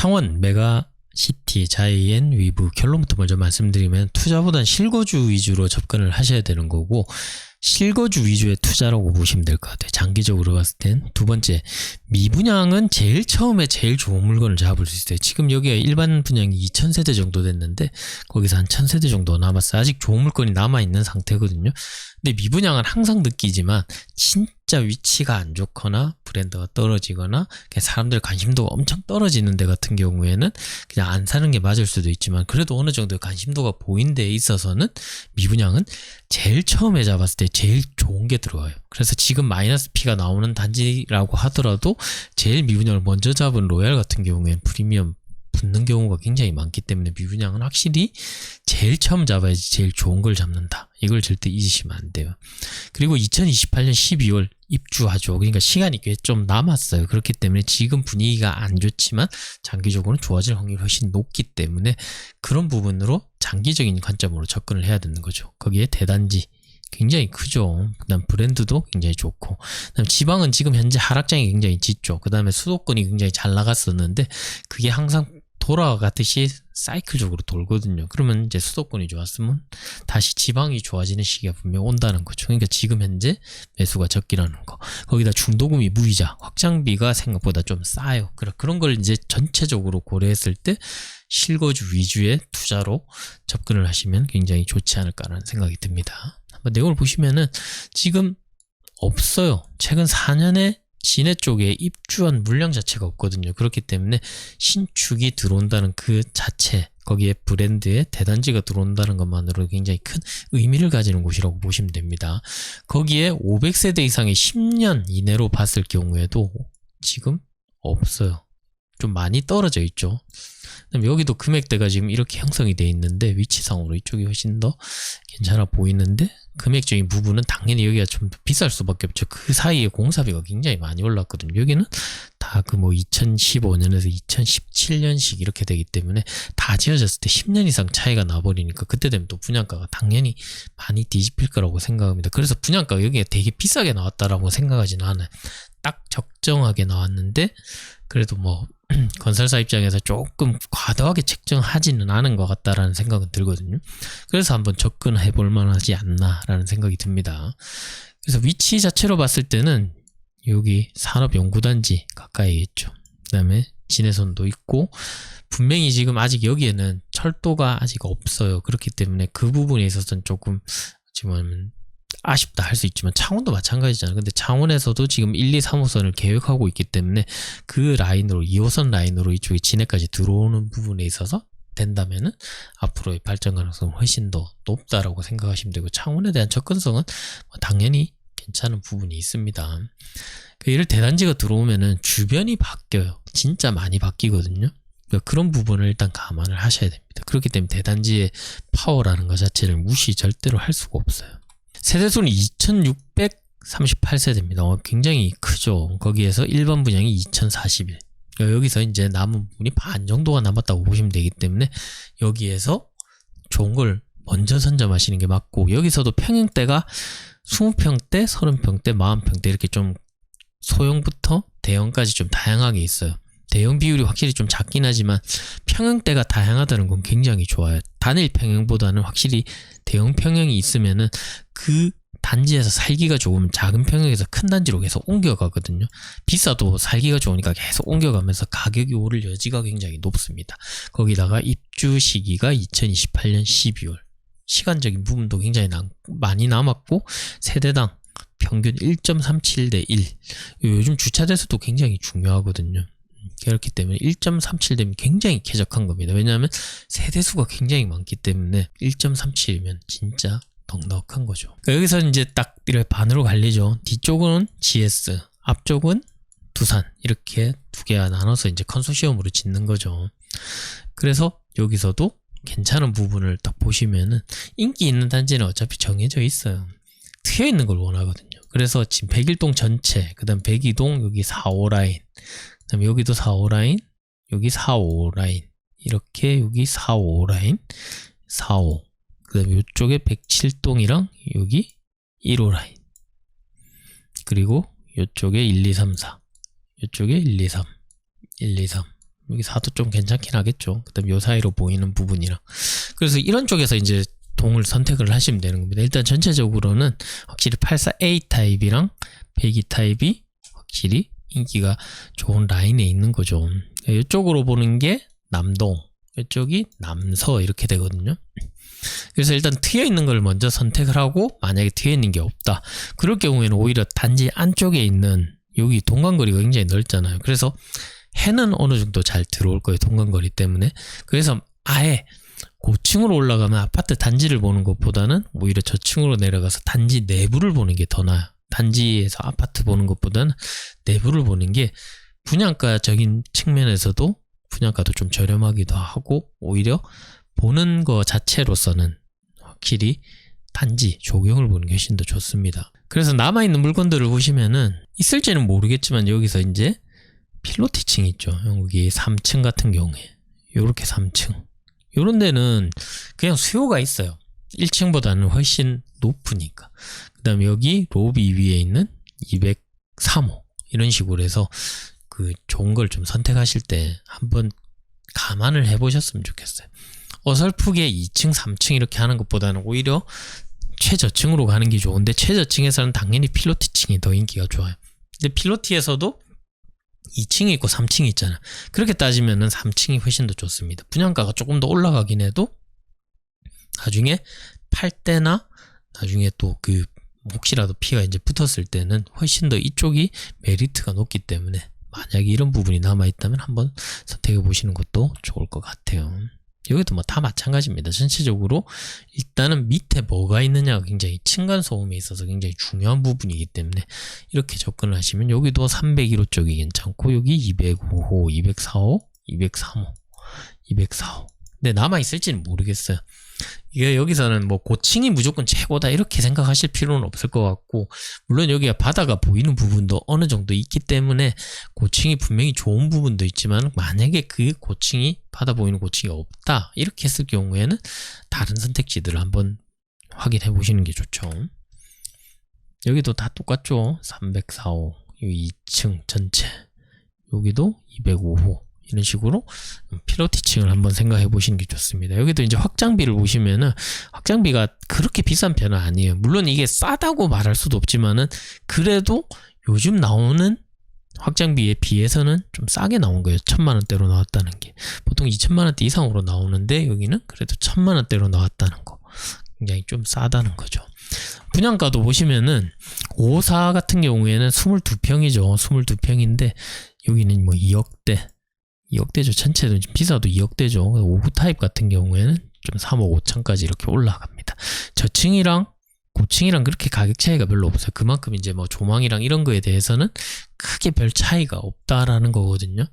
창원 메가시티 자이앤 위브 결론부터 먼저 말씀드리면 투자보단 실거주 위주로 접근을 하셔야 되는 거고, 실거주 위주의 투자라고 보시면 될 것 같아요. 장기적으로 봤을 땐. 두 번째, 미분양은 제일 처음에 제일 좋은 물건을 잡을 수 있어요. 지금 여기가 일반 분양이 2000세대 정도 됐는데 거기서 한 1000세대 정도 남았어요. 아직 좋은 물건이 남아있는 상태거든요. 근데 미분양은 항상 느끼지만 진짜 위치가 안 좋거나 브랜드가 떨어지거나 사람들 관심도가 엄청 떨어지는 데 같은 경우에는 그냥 안 사는 게 맞을 수도 있지만, 그래도 어느 정도 관심도가 보인 데에 있어서는 미분양은 제일 처음에 잡았을 때 제일 좋은 게 들어와요. 그래서 지금 마이너스 P가 나오는 단지라고 하더라도 제일 미분양을 먼저 잡은 로얄 같은 경우에는 프리미엄 붙는 경우가 굉장히 많기 때문에 미분양은 확실히 제일 처음 잡아야지 제일 좋은 걸 잡는다. 이걸 절대 잊으시면 안 돼요. 그리고 2028년 12월 입주하죠. 그러니까 시간이 꽤 좀 남았어요. 그렇기 때문에 지금 분위기가 안 좋지만 장기적으로는 좋아질 확률이 훨씬 높기 때문에 그런 부분으로 장기적인 관점으로 접근을 해야 되는 거죠. 거기에 대단지 굉장히 크죠. 그 다음 브랜드도 굉장히 좋고, 그 다음 지방은 지금 현재 하락장이 굉장히 짙죠. 그 다음에 수도권이 굉장히 잘 나갔었는데 그게 항상 돌아가듯이 사이클적으로 돌거든요. 그러면 이제 수도권이 좋았으면 다시 지방이 좋아지는 시기가 분명 온다는 거죠. 그러니까 지금 현재 매수가 적기라는 거. 거기다 중도금리 무이자 확장비가 생각보다 좀 싸요. 그런 걸 이제 전체적으로 고려했을 때 실거주 위주의 투자로 접근을 하시면 굉장히 좋지 않을까라는 생각이 듭니다. 한번 내용을 보시면은 지금 없어요. 최근 4년에 시내 쪽에 입주한 물량 자체가 없거든요. 그렇기 때문에 신축이 들어온다는 그 자체, 거기에 브랜드의 대단지가 들어온다는 것만으로 굉장히 큰 의미를 가지는 곳이라고 보시면 됩니다. 거기에 500세대 이상의 10년 이내로 봤을 경우에도 지금 없어요. 좀 많이 떨어져 있죠. 그다음에 여기도 금액대가 지금 이렇게 형성이 되어 있는데 위치상으로 이쪽이 훨씬 더 괜찮아 보이는데 금액적인 부분은 당연히 여기가 좀 더 비쌀 수밖에 없죠. 그 사이에 공사비가 굉장히 많이 올랐거든요. 여기는 다 그 뭐 2015년에서 2017년식 이렇게 되기 때문에 다 지어졌을 때 10년 이상 차이가 나버리니까 그때 되면 또 분양가가 당연히 많이 뒤집힐 거라고 생각합니다. 그래서 분양가가 여기가 되게 비싸게 나왔다라고 생각하지는 않아요. 딱 적정하게 나왔는데 그래도 뭐 건설사 입장에서 조금 과도하게 책정하지는 않은 것 같다라는 생각은 들거든요. 그래서 한번 접근해 볼 만하지 않나라는 생각이 듭니다. 그래서 위치 자체로 봤을 때는 여기 산업연구단지 가까이에 있죠. 그 다음에 진해선도 있고, 분명히 지금 아직 여기에는 철도가 아직 없어요. 그렇기 때문에 그 부분에 있어서는 조금 지금 아쉽다 할 수 있지만 창원도 마찬가지잖아요. 근데 창원에서도 지금 1, 2, 3호선을 계획하고 있기 때문에 그 라인으로 2호선 라인으로 이쪽에 진해까지 들어오는 부분에 있어서 된다면은 앞으로의 발전 가능성은 훨씬 더 높다라고 생각하시면 되고, 창원에 대한 접근성은 당연히 괜찮은 부분이 있습니다. 예를 대단지가 들어오면은 주변이 바뀌어요. 진짜 많이 바뀌거든요. 그런 부분을 일단 감안을 하셔야 됩니다. 그렇기 때문에 대단지의 파워라는 것 자체를 무시 절대로 할 수가 없어요. 세대수는 2638세대입니다. 굉장히 크죠. 거기에서 일반 분양이 2041. 여기서 이제 남은 부분이 반 정도가 남았다고 보시면 되기 때문에 여기에서 좋은 걸 먼저 선점하시는 게 맞고, 여기서도 평형대가 20평대, 30평대, 40평대 이렇게 좀 소형부터 대형까지 좀 다양하게 있어요. 대형 비율이 확실히 좀 작긴 하지만 평형대가 다양하다는 건 굉장히 좋아요. 단일 평형보다는 확실히 대형 평형이 있으면은 그 단지에서 살기가 좋으면 작은 평형에서 큰 단지로 계속 옮겨가거든요. 비싸도 살기가 좋으니까 계속 옮겨가면서 가격이 오를 여지가 굉장히 높습니다. 거기다가 입주 시기가 2028년 12월. 시간적인 부분도 굉장히 많이 남았고, 세대당 평균 1.37대 1. 요즘 주차 대수도 굉장히 중요하거든요. 그렇기 때문에 1.37되면 굉장히 쾌적한 겁니다. 왜냐하면 세대수가 굉장히 많기 때문에 1.37이면 진짜 넉넉한 거죠. 그러니까 여기서 이제 딱 이렇게 반으로 갈리죠. 뒤쪽은 GS, 앞쪽은 두산, 이렇게 두 개가 나눠서 이제 컨소시엄으로 짓는 거죠. 그래서 여기서도 괜찮은 부분을 딱 보시면은 인기 있는 단지는 어차피 정해져 있어요. 트여 있는 걸 원하거든요. 그래서 지금 101동 전체, 그 다음 102동 여기 4, 5라인, 그 다음 여기도 4, 5라인, 여기 4, 5라인, 이렇게 여기 4, 5라인, 4, 5, 그 다음 이쪽에 107동이랑 여기 1호 라인, 그리고 이쪽에 1, 2, 3, 4, 이쪽에 1, 2, 3, 1, 2, 3, 여기 4도 좀 괜찮긴 하겠죠. 그 다음 요 사이로 보이는 부분이랑. 그래서 이런 쪽에서 이제 동을 선택을 하시면 되는 겁니다. 일단 전체적으로는 확실히 84A 타입이랑 102 타입이 확실히 인기가 좋은 라인에 있는 거죠. 이쪽으로 보는 게 남동, 이쪽이 남서 이렇게 되거든요. 그래서 일단 트여 있는 걸 먼저 선택을 하고, 만약에 트여 있는 게 없다, 그럴 경우에는 오히려 단지 안쪽에 있는 여기 동간거리가 굉장히 넓잖아요. 그래서 해는 어느 정도 잘 들어올 거예요, 동간거리 때문에. 그래서 아예 고층으로 올라가면 아파트 단지를 보는 것보다는 오히려 저층으로 내려가서 단지 내부를 보는 게 더 나아요. 단지에서 아파트 보는 것보다는 내부를 보는 게 분양가적인 측면에서도 분양가도 좀 저렴하기도 하고, 오히려 보는 거 자체로서는 확실히 단지 조경을 보는 게 훨씬 더 좋습니다. 그래서 남아있는 물건들을 보시면은 있을지는 모르겠지만, 여기서 이제 필로티층 있죠. 여기 3층 같은 경우에 요렇게 3층, 요런 데는 그냥 수요가 있어요. 1층보다는 훨씬 높으니까. 그 다음에 여기 로비 위에 있는 203호 이런 식으로 해서 그 좋은 걸 좀 선택하실 때 한번 감안을 해보셨으면 좋겠어요. 어설프게 2층, 3층 이렇게 하는 것보다는 오히려 최저층으로 가는 게 좋은데, 최저층에서는 당연히 필로티층이 더 인기가 좋아요. 근데 필로티에서도 2층이 있고 3층이 있잖아. 그렇게 따지면은 3층이 훨씬 더 좋습니다. 분양가가 조금 더 올라가긴 해도 나중에 팔 때나 나중에 또 그 혹시라도 피가 이제 붙었을 때는 훨씬 더 이쪽이 메리트가 높기 때문에, 만약에 이런 부분이 남아있다면 한번 선택해 보시는 것도 좋을 것 같아요. 여기도 뭐 다 마찬가지입니다. 전체적으로 일단은 밑에 뭐가 있느냐가 굉장히 층간소음에 있어서 굉장히 중요한 부분이기 때문에 이렇게 접근을 하시면, 여기도 301호 쪽이 괜찮고, 여기 205호, 204호, 203호, 204호. 근데 남아있을지는 모르겠어요. 이게 여기서는 뭐 고층이 무조건 최고다 이렇게 생각하실 필요는 없을 것 같고, 물론 여기가 바다가 보이는 부분도 어느 정도 있기 때문에 고층이 분명히 좋은 부분도 있지만, 만약에 그 고층이 바다 보이는 고층이 없다 이렇게 했을 경우에는 다른 선택지들을 한번 확인해 보시는 게 좋죠. 여기도 다 똑같죠. 304호, 여기 2층 전체, 여기도 205호 이런 식으로 필로티층을 한번 생각해 보시는 게 좋습니다. 여기도 이제 확장비를 보시면은 확장비가 그렇게 비싼 편은 아니에요. 물론 이게 싸다고 말할 수도 없지만은 그래도 요즘 나오는 확장비에 비해서는 좀 싸게 나온 거예요. 1000만원대로 나왔다는 게. 보통 2000만원대 이상으로 나오는데 여기는 그래도 1000만원대로 나왔다는 거, 굉장히 좀 싸다는 거죠. 분양가도 보시면은 554 같은 경우에는 22평이죠. 22평인데 여기는 뭐 2억대죠. 전체도 비싸도 2억대죠. 5구 타입 같은 경우에는 좀 3억 5천까지 이렇게 올라갑니다. 저층이랑 고층이랑 그렇게 가격 차이가 별로 없어요. 그만큼 이제 뭐 조망이랑 이런 거에 대해서는 크게 별 차이가 없다라는 거거든요.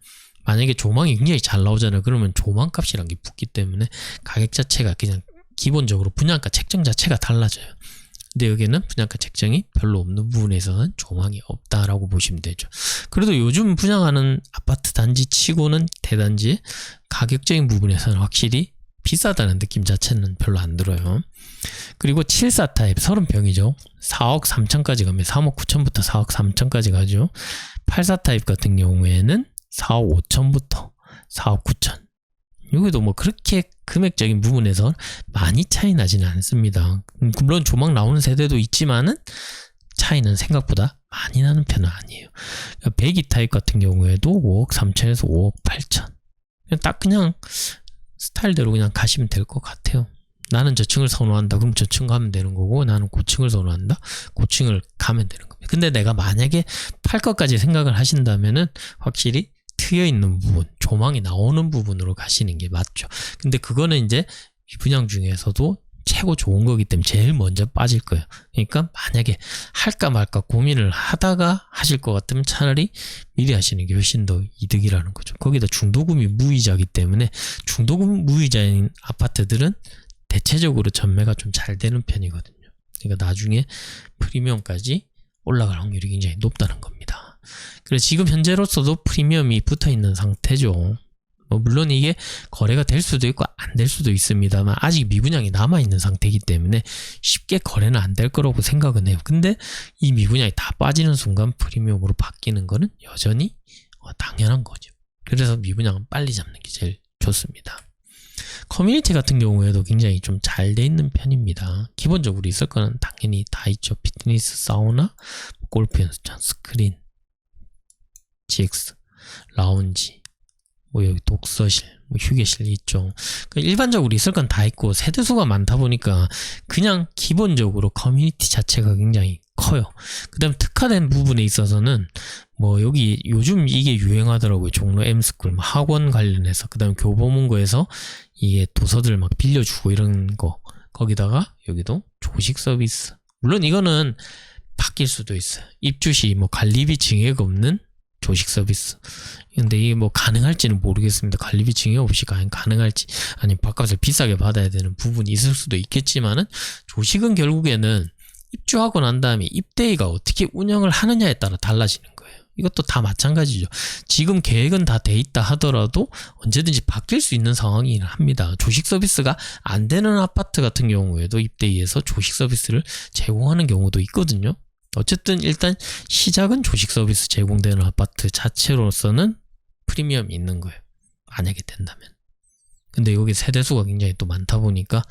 만약에 조망이 굉장히 잘 나오잖아요. 그러면 조망 값이란 게 붙기 때문에 가격 자체가 그냥 기본적으로 분양가 책정 자체가 달라져요. 근데 여기는 분양가 책정이 별로 없는 부분에 있어서는 조망이 없다라고 보시면 되죠. 그래도 요즘 분양하는 아파트 단지 치고는 대단지 가격적인 부분에서는 확실히 비싸다는 느낌 자체는 별로 안 들어요. 그리고 74 타입 30평이죠. 4억 3천까지 가면 3억 9천부터 4억 3천까지 가죠. 84 타입 같은 경우에는 4억 5천부터 4억 9천. 여기도 뭐 그렇게 금액적인 부분에서 많이 차이 나지는 않습니다. 물론 조망 나오는 세대도 있지만은 차이는 생각보다 많이 나는 편은 아니에요. 102 타입 같은 경우에도 5억 3천에서 5억 8천. 딱 그냥 스타일대로 그냥 가시면 될 것 같아요. 나는 저층을 선호한다. 그럼 저층 가면 되는 거고, 나는 고층을 선호한다. 고층을 가면 되는 겁니다. 근데 내가 만약에 팔 것까지 생각을 하신다면은 확실히 트여 있는 부분, 조망이 나오는 부분으로 가시는 게 맞죠. 근데 그거는 이제 분양 중에서도 최고 좋은 거기 때문에 제일 먼저 빠질 거예요. 그러니까 만약에 할까 말까 고민을 하다가 하실 것 같으면 차라리 미리 하시는 게 훨씬 더 이득이라는 거죠. 거기다 중도금이 무이자이기 때문에, 중도금 무이자인 아파트들은 대체적으로 전매가 좀 잘 되는 편이거든요. 그러니까 나중에 프리미엄까지 올라갈 확률이 굉장히 높다는 겁니다. 그래서 지금 현재로서도 프리미엄이 붙어 있는 상태죠. 뭐 물론 이게 거래가 될 수도 있고 안 될 수도 있습니다만, 아직 미분양이 남아있는 상태이기 때문에 쉽게 거래는 안 될 거라고 생각은 해요. 근데 이 미분양이 다 빠지는 순간 프리미엄으로 바뀌는 거는 여전히 당연한 거죠. 그래서 미분양은 빨리 잡는 게 제일 좋습니다. 커뮤니티 같은 경우에도 굉장히 좀 잘 돼 있는 편입니다. 기본적으로 있을 거는 당연히 다 있죠. 피트니스, 사우나, 골프 연습장, 스크린, GX, 라운지, 뭐 여기 독서실, 뭐 휴게실 있죠. 그러니까 일반적으로 있을 건 다 있고 세대수가 많다 보니까 그냥 기본적으로 커뮤니티 자체가 굉장히 커요. 그 다음 특화된 부분에 있어서는 뭐 여기 요즘 이게 유행하더라고요. 종로 M스쿨, 뭐 학원 관련해서, 그 다음 교보문고에서 이게 도서들 막 빌려주고 이런 거, 거기다가 여기도 조식 서비스. 물론 이거는 바뀔 수도 있어요. 입주 시 뭐 관리비 증액 없는 조식 서비스. 근데 이게 뭐 가능할지는 모르겠습니다. 관리비 증액 없이 가능할지, 아니면 밥값을 비싸게 받아야 되는 부분이 있을 수도 있겠지만은, 조식은 결국에는 입주하고 난 다음에 입대위가 어떻게 운영을 하느냐에 따라 달라지는 거예요. 이것도 다 마찬가지죠. 지금 계획은 다 돼 있다 하더라도 언제든지 바뀔 수 있는 상황이긴 합니다. 조식 서비스가 안 되는 아파트 같은 경우에도 입대위에서 조식 서비스를 제공하는 경우도 있거든요. 어쨌든 일단 시작은 조식 서비스 제공되는 아파트 자체로서는 프리미엄이 있는 거예요. 만약에 된다면. 근데 여기 세대수가 굉장히 또 많다 보니까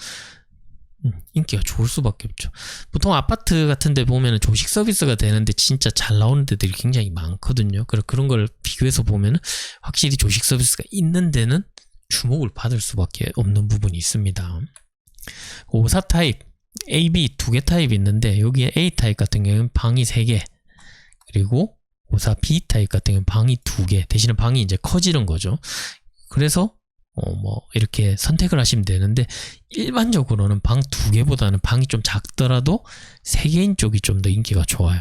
인기가 좋을 수밖에 없죠. 보통 아파트 같은 데 보면은 조식 서비스가 되는데 진짜 잘 나오는 데들이 굉장히 많거든요. 그런 걸 비교해서 보면은 확실히 조식 서비스가 있는 데는 주목을 받을 수밖에 없는 부분이 있습니다. 54 타입, A, B 두 개 타입이 있는데, 여기에 A 타입 같은 경우는 방이 3개, 그리고 54 B 타입 같은 경우는 방이 2개, 대신에 방이 이제 커지는 거죠. 그래서 뭐 이렇게 선택을 하시면 되는데, 일반적으로는 방 2개보다는 방이 좀 작더라도 3개인 쪽이 좀 더 인기가 좋아요.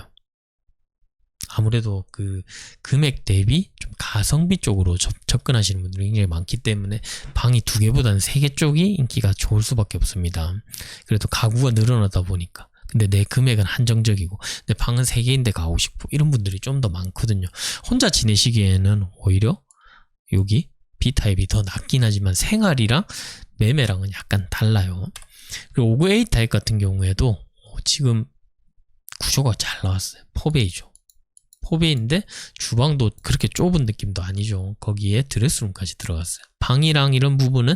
아무래도 그 금액 대비 좀 가성비 쪽으로 접근하시는 분들이 굉장히 많기 때문에 방이 2개보다는 3개 쪽이 인기가 좋을 수밖에 없습니다. 그래도 가구가 늘어나다 보니까. 근데 내 금액은 한정적이고 내 방은 3개인데 가고 싶고, 이런 분들이 좀 더 많거든요. 혼자 지내시기에는 오히려 여기 B타입이 더 낫긴 하지만 생활이랑 매매랑은 약간 달라요. 그리고 59A 타입 같은 경우에도 지금 구조가 잘 나왔어요. 포베이죠. 포베인데 주방도 그렇게 좁은 느낌도 아니죠. 거기에 드레스룸까지 들어갔어요. 방이랑 이런 부분은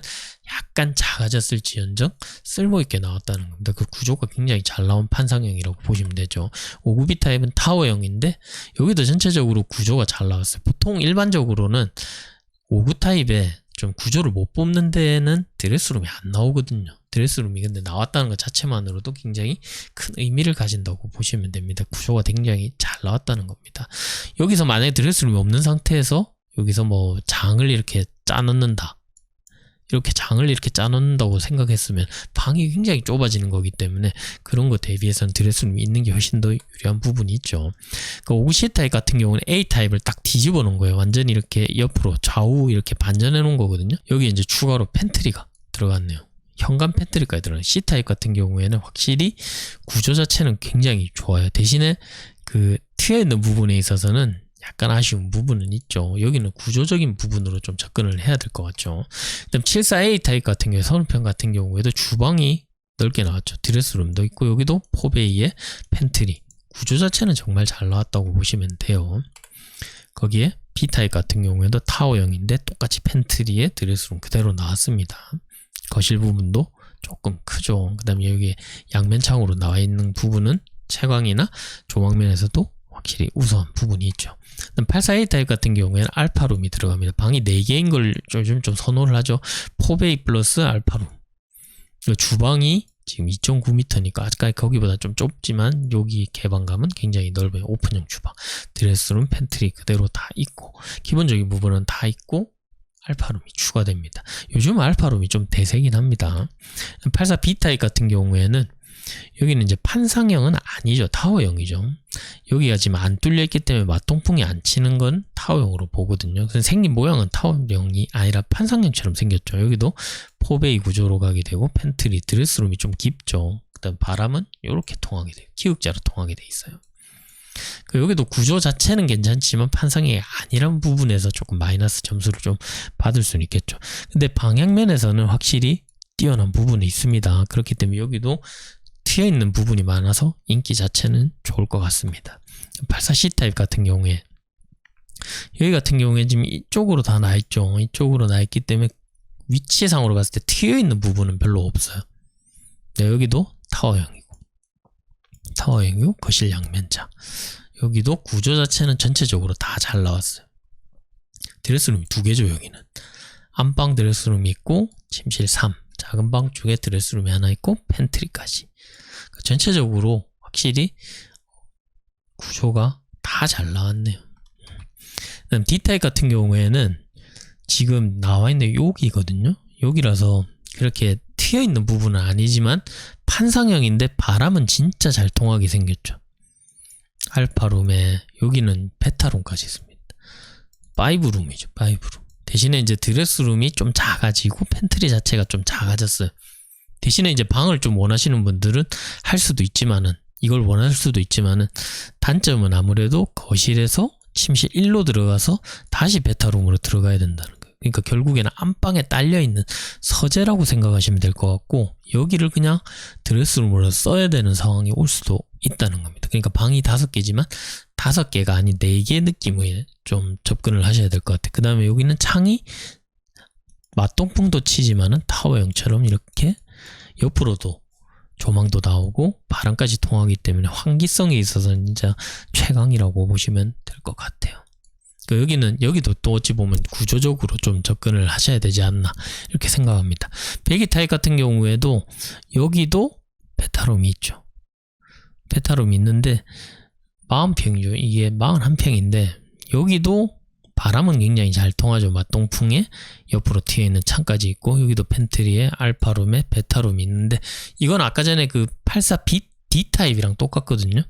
약간 작아졌을지언정 쓸모있게 나왔다는 겁니다. 그 구조가 굉장히 잘 나온 판상형이라고 보시면 되죠. 59B 타입은 타워형인데 여기도 전체적으로 구조가 잘 나왔어요. 보통 일반적으로는 59 타입에 좀 구조를 못 뽑는 데에는 드레스룸이 안 나오거든요. 드레스룸이 근데 나왔다는 것 자체만으로도 굉장히 큰 의미를 가진다고 보시면 됩니다. 구조가 굉장히 잘 나왔다는 겁니다. 여기서 만약에 드레스룸이 없는 상태에서 여기서 뭐 장을 이렇게 짜놓는다, 이렇게 장을 이렇게 짜놓는다고 생각했으면 방이 굉장히 좁아지는 거기 때문에 그런 거 대비해서는 드레스룸이 있는 게 훨씬 더 유리한 부분이 있죠. 그 59C 타입 같은 경우는 A 타입을 딱 뒤집어 놓은 거예요. 완전히 이렇게 옆으로 좌우 이렇게 반전해 놓은 거거든요. 여기 이제 추가로 팬트리가 들어갔네요. 현관 팬트리까지 들어가요. C 타입 같은 경우에는 확실히 구조 자체는 굉장히 좋아요. 대신에 그 트여 있는 부분에 있어서는 약간 아쉬운 부분은 있죠. 여기는 구조적인 부분으로 좀 접근을 해야 될 것 같죠. 그다음 74A 타입 같은 경우에, 선우편 같은 경우에도 주방이 넓게 나왔죠. 드레스룸도 있고 여기도 포베이에 팬트리. 구조 자체는 정말 잘 나왔다고 보시면 돼요. 거기에 B 타입 같은 경우에도 타워형인데 똑같이 팬트리에 드레스룸 그대로 나왔습니다. 거실 부분도 조금 크죠. 그 다음에 여기 양면창으로 나와 있는 부분은 채광이나 조망면에서도 확실히 우수한 부분이 있죠. 84A 타입 같은 경우에는 알파룸이 들어갑니다. 방이 4개인 걸 요즘 좀 선호를 하죠. 포베이 플러스 알파룸. 주방이 지금 2.9m니까 아까 거기보다 좀 좁지만 여기 개방감은 굉장히 넓어요. 오픈형 주방. 드레스룸, 팬트리 그대로 다 있고 기본적인 부분은 다 있고 알파룸이 추가됩니다. 요즘 알파룸이 좀 대세긴 합니다. 84B 타입 같은 경우에는 여기는 이제 판상형은 아니죠. 타워형이죠. 여기가 지금 안 뚫려 있기 때문에 맞통풍이 안 치는 건 타워형으로 보거든요. 그래서 생긴 모양은 타워형이 아니라 판상형처럼 생겼죠. 여기도 포베이 구조로 가게 되고 팬트리, 드레스룸이 좀 깊죠. 그다음 바람은 이렇게 통하게 돼요. 기역자로 통하게 돼 있어요. 여기도 구조 자체는 괜찮지만 판상형이 아니란 부분에서 조금 마이너스 점수를 좀 받을 수는 있겠죠. 근데 방향면에서는 확실히 뛰어난 부분이 있습니다. 그렇기 때문에 여기도 튀어 있는 부분이 많아서 인기 자체는 좋을 것 같습니다. 84C 타입 같은 경우에 여기 같은 경우에 지금 이쪽으로 다 나있죠. 이쪽으로 나있기 때문에 위치상으로 봤을 때 트여있는 부분은 별로 없어요. 네, 여기도 타워형이고 거실 양면자. 여기도 구조 자체는 전체적으로 다 잘 나왔어요. 드레스룸이 2개죠. 여기는 안방 드레스룸이 있고 침실 3, 작은 방 쪽에 드레스룸이 하나 있고 팬트리까지. 그러니까 전체적으로 확실히 구조가 다 잘 나왔네요. 그다음 D타입 같은 경우에는 지금 나와있는 여기거든요. 여기라서 그렇게 트여있는 부분은 아니지만 판상형인데 바람은 진짜 잘 통하게 생겼죠. 알파룸에 여기는 베타룸까지 있습니다. 5룸이죠. 5룸. 대신에 이제 드레스룸이 좀 작아지고 팬트리 자체가 좀 작아졌어요. 대신에 이제 방을 좀 원하시는 분들은 할 수도 있지만은, 이걸 원할 수도 있지만은, 단점은 아무래도 거실에서 침실 1로 들어가서 다시 베타룸으로 들어가야 된다는 거예요. 그러니까 결국에는 안방에 딸려있는 서재라고 생각하시면 될 것 같고, 여기를 그냥 드레스룸으로 써야 되는 상황이 올 수도 있다는 겁니다. 그러니까 방이 5개지만 5개가 아닌 4개 느낌의 좀 접근을 하셔야 될 것 같아요. 그 다음에 여기는 창이 맞동풍도 치지만은 타워형처럼 이렇게 옆으로도 조망도 나오고 바람까지 통하기 때문에 환기성에 있어서는 진짜 최강이라고 보시면 될 것 같아요. 그러니까 여기도 또 어찌 보면 구조적으로 좀 접근을 하셔야 되지 않나 이렇게 생각합니다. 배기 타입 같은 경우에도 여기도 베타룸이 있죠. 베타룸이 있는데 40평이죠. 이게 41평인데 여기도 바람은 굉장히 잘 통하죠. 맞동풍에 옆으로 튀어있는 창까지 있고, 여기도 팬트리에 알파룸에 베타룸이 있는데, 이건 아까 전에 그 84B D타입이랑 똑같거든요.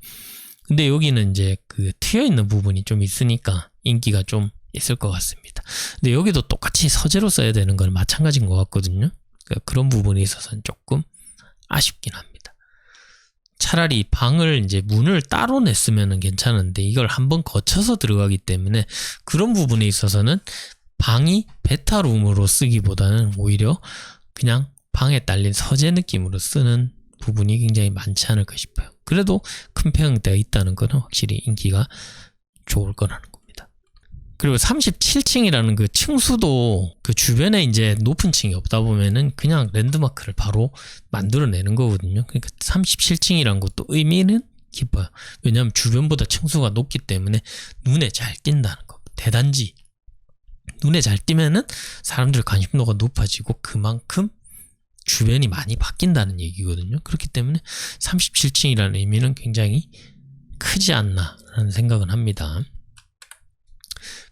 근데 여기는 이제 그 튀어있는 부분이 좀 있으니까 인기가 좀 있을 것 같습니다. 근데 여기도 똑같이 서재로 써야 되는 건 마찬가지인 것 같거든요. 그러니까 그런 부분이 있어서는 조금 아쉽긴 합니다. 차라리 방을 이제 문을 따로 냈으면 괜찮은데 이걸 한번 거쳐서 들어가기 때문에 그런 부분에 있어서는 방이 베타룸으로 쓰기보다는 오히려 그냥 방에 딸린 서재 느낌으로 쓰는 부분이 굉장히 많지 않을까 싶어요. 그래도 큰 평형대가 있다는 것은 확실히 인기가 좋을 거라는 겁니다. 그리고 37층이라는 그 층수도 그 주변에 이제 높은 층이 없다 보면은 그냥 랜드마크를 바로 만들어내는 거거든요. 그러니까 37층이라는 것도 의미는 깊어요. 왜냐하면 주변보다 층수가 높기 때문에 눈에 잘 띈다는 거. 대단지 눈에 잘 띄면은 사람들의 관심도가 높아지고 그만큼 주변이 많이 바뀐다는 얘기거든요. 그렇기 때문에 37층이라는 의미는 굉장히 크지 않나라는 생각은 합니다.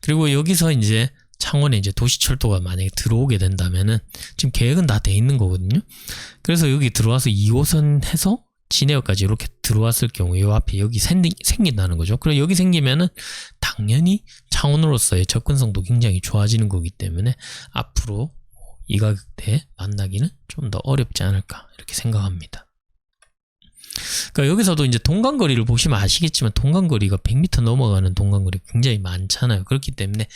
그리고 여기서 이제 창원에 이제 도시철도가 만약에 들어오게 된다면은 지금 계획은 다 돼 있는 거거든요. 그래서 여기 들어와서 2호선 해서 진해역까지 이렇게 들어왔을 경우에 이 앞에 여기 생긴다는 거죠. 그리고 여기 생기면은 당연히 창원으로서의 접근성도 굉장히 좋아지는 거기 때문에 앞으로 이 가격대에 만나기는 좀 더 어렵지 않을까 이렇게 생각합니다. 그러니까 여기서도 이제 동간거리를 보시면 아시겠지만 동간거리가 100m 넘어가는 동간거리가 굉장히 많잖아요. 그렇기 때문에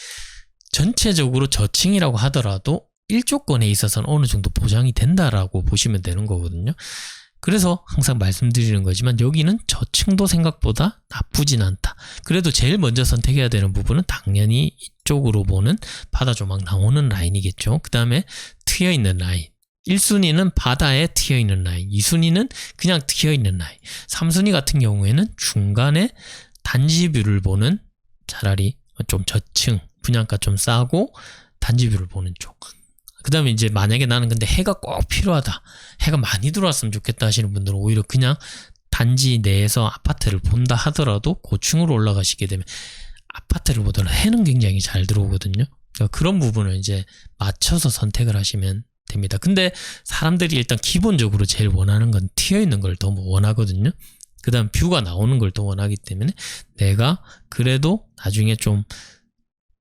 전체적으로 저층이라고 하더라도 일조권에 있어서는 어느 정도 보장이 된다라고 보시면 되는 거거든요. 그래서 항상 말씀드리는 거지만 여기는 저층도 생각보다 나쁘진 않다. 그래도 제일 먼저 선택해야 되는 부분은 당연히 이쪽으로 보는 바다 조망 나오는 라인이겠죠. 그 다음에 트여있는 라인. 1순위는 바다에 트여있는 라인, 2순위는 그냥 트여있는 라인, 3순위 같은 경우에는 중간에 단지뷰를 보는 차라리 좀 저층, 분양가 좀 싸고 단지뷰를 보는 쪽. 그 다음에 이제 만약에 나는 근데 해가 꼭 필요하다, 해가 많이 들어왔으면 좋겠다 하시는 분들은 오히려 그냥 단지 내에서 아파트를 본다 하더라도 고층으로 올라가시게 되면 아파트를 보더라도 해는 굉장히 잘 들어오거든요. 그러니까 그런 부분을 이제 맞춰서 선택을 하시면 됩니다. 근데 사람들이 일단 기본적으로 제일 원하는 건 튀어있는 걸 더 원하거든요. 그 다음 뷰가 나오는 걸 더 원하기 때문에 내가 그래도 나중에 좀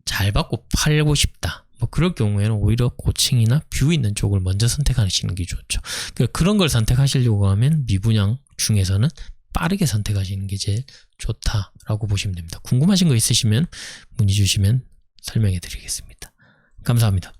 잘 받고 팔고 싶다, 뭐 그럴 경우에는 오히려 고층이나 뷰 있는 쪽을 먼저 선택하시는 게 좋죠. 그러니까 그런 걸 선택하시려고 하면 미분양 중에서는 빠르게 선택하시는 게 제일 좋다라고 보시면 됩니다. 궁금하신 거 있으시면 문의 주시면 설명해 드리겠습니다. 감사합니다.